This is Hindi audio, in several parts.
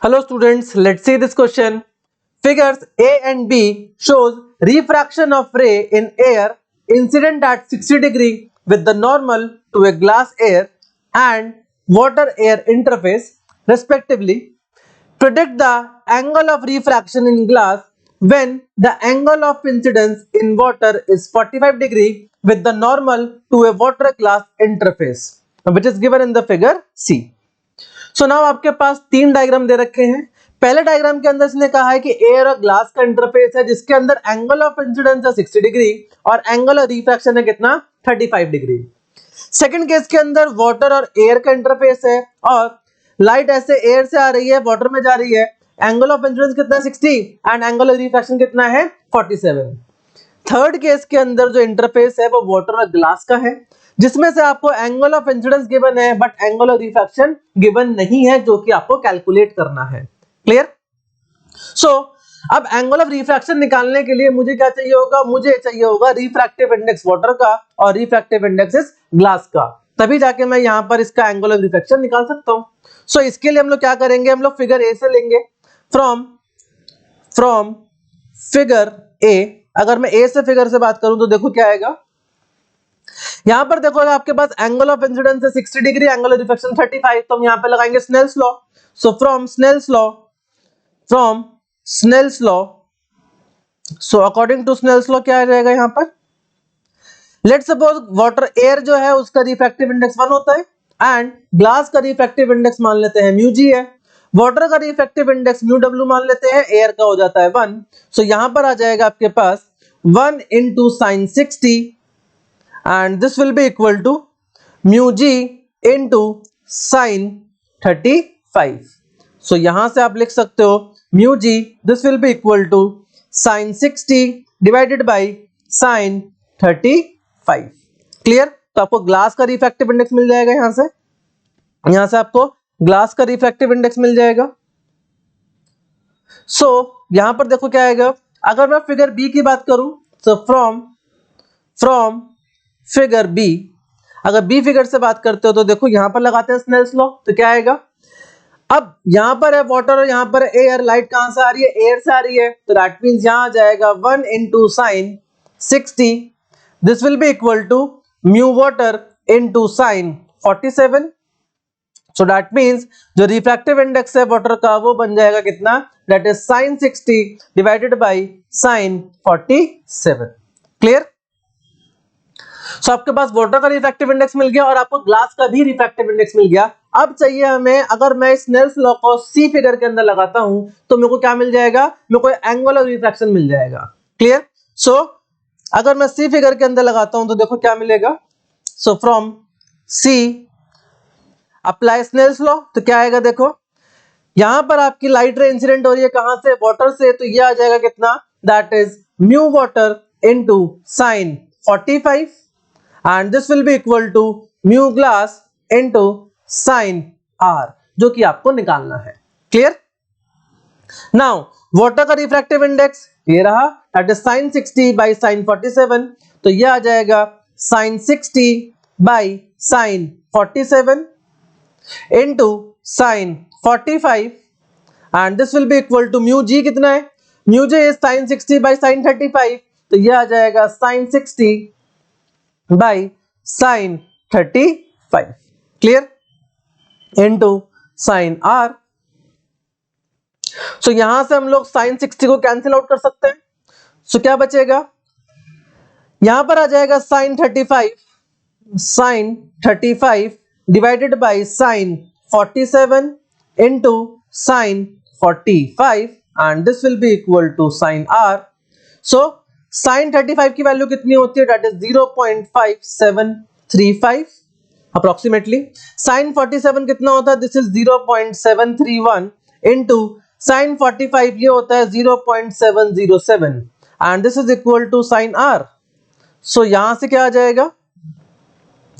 Hello students, let's see this question. Figures A and B shows refraction of ray in air incident at 60 degree with the normal to a glass air and water air interface respectively. Predict the angle of refraction in glass when the angle of incidence in water is 45 degree with the normal to a water glass interface, which is given in the figure C. So now आपके पास तीन डायग्राम दे रखे हैं। पहले डायग्राम के अंदर इसने कहा है कि एयर और ग्लास का इंटरफेस है जिसके अंदर एंगल ऑफ इंसिडेंस है 60 डिग्री और एंगल ऑफ रिफ्रैक्शन है कितना 35 डिग्री। सेकंड केस के अंदर वाटर और एयर का इंटरफेस है और लाइट ऐसे एयर से आ रही है वाटर में जा रही है, एंगल ऑफ इंसिडेंस कितना 60 एंड एंगल ऑफ रिफ्रैक्शन कितना है 47। थर्ड केस के अंदर जो इंटरफेस है वो वाटर और ग्लास का है जिसमें से आपको एंगल ऑफ इंसिडेंस गिवन है but angle of refraction given नहीं है जो कि आपको कैलकुलेट करना है। क्लियर? सो अब एंगल ऑफ रिफ्रैक्शन निकालने के लिए मुझे क्या चाहिए होगा, मुझे चाहिए होगा रिफ्रैक्टिव इंडेक्स वाटर का और रिफ्रैक्टिव इंडेक्स इज ग्लास का, तभी जाके मैं यहां पर इसका एंगल ऑफ रिफ्रैक्शन निकाल सकता हूं। सो इसके लिए हम लोग क्या करेंगे, हम लोग फिगर ए से लेंगे। फ्रॉम फिगर ए, अगर मैं ए से फिगर से बात करूं तो देखो क्या आएगा। यहां पर देखो आपके पास एंगल ऑफ इंसिडेंस है 60 डिग्री, एंगल ऑफ रिफ्रैक्शन 35, तो हम यहां पे लगाएंगे Snell's law. So from Snell's law so according to Snell's law क्या आ जाएगा यहां पर, लेट्स सपोज वाटर एयर जो है उसका रिफ्रैक्टिव इंडेक्स 1 होता है एंड ग्लास का रिफ्रैक्टिव इंडेक्स मान लेते हैं म्यू जी है, वाटर का रिफ्रैक्टिव इंडेक्स म्यू डब्ल्यू मान लेते हैं, एयर का हो जाता है 1। सो यहां पर आ जाएगा आपके पास 1 into sin 60 and this will be equal to mu g into sin 35। so यहां से आप लिख सकते हो mu g this will be equal to sin 60 divided by sin 35। Clear? तो आपको ग्लास का रिफ्रैक्टिव इंडेक्स मिल जाएगा, यहां से आपको ग्लास का रिफ्रैक्टिव इंडेक्स मिल जाएगा। सो यहां पर देखो क्या आएगा, अगर मैं फिगर बी की बात करूं तो फ्रॉम फिगर बी, अगर बी फिगर से बात करते हो तो देखो यहां पर लगाते हैं स्नेल्स लॉ, तो क्या आएगा, अब यहां पर है वाटर और यहां पर एयर, लाइट कहां से आ रही है, एयर से आ रही है, तो दैट मींस यहां आ जाएगा 1 into sin 60 this will be equal to mu water into sin 47। So that means जो रिफ्रैक्टिव इंडेक्स है वाटर का वो बन जाएगा कितना, that is sin 60 divided by sin 47। Clear? So आपके पास वाटर का रिफ्रैक्टिव इंडेक्स मिल गया और आपको ग्लास का भी रिफ्रैक्टिव इंडेक्स मिल गया। अब चाहिए हमें, अगर मैं स्नेल्स लॉ को सी फिगर के अंदर लगाता हूं तो मेरे को क्या मिल जाएगा, मेरे को एंगल ऑफ रिफ्रैक्शन मिल जाएगा। क्लियर? सो अगर मैं सी फिगर के अंदर लगाता हूं तो देखो क्या मिलेगा। So from C apply Snell's law, तो क्या आएगा, देखो यहां पर आपकी लाइट रे इंसिडेंट हो रही है कहां से, वाटर से, तो ये आ जाएगा कितना, that is mu water into sin 45 and this will be equal to mu glass into sin r, जो कि आपको निकालना है। क्लियर? नाउ वाटर का रिफ्रैक्टिव इंडेक्स ये रहा, that is sin 60 by sin 47, तो ये आ जाएगा sin 60 by sin 47 into sin 45 and this will be equal to mu g, कितना है, mu g is sin 60 by sin 35, तो ये आ जाएगा sin 60 by sin 35। Clear? Into sin r। So यहां से हम लोग sin 60 को कैंसिल आउट कर सकते हैं। सो क्या बचेगा, यहां पर आ जाएगा sin 35 divided by sin 47 into sin 45 and this will be equal to sin r। So sin 35 की वैल्यू कितनी होती है, दैट इज 0.5735 अप्रोक्सीमेटली। sin 47 कितना होता है, दिस इज 0.731 इनटू sin 45 ये होता है 0.707 and this is equal to sin r। So यहां से क्या आ जाएगा,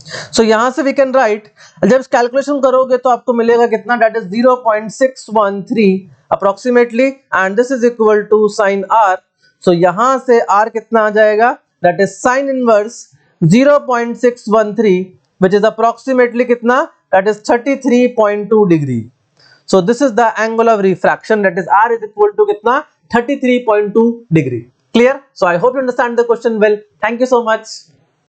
सो यहां से वी कैन राइट, जब कैलकुलेशन करोगे तो आपको मिलेगा कितना, that is 0.613 approximately and this is equal to sin r। So यहां से r कितना आ जाएगा, that is sin inverse 0.613 which is approximately कितना, that is 33.2 degree. So this is the angle of refraction, that is r is equal to कितना 33.2 degree. Clear? So I hope you understand the question well. Thank you so much.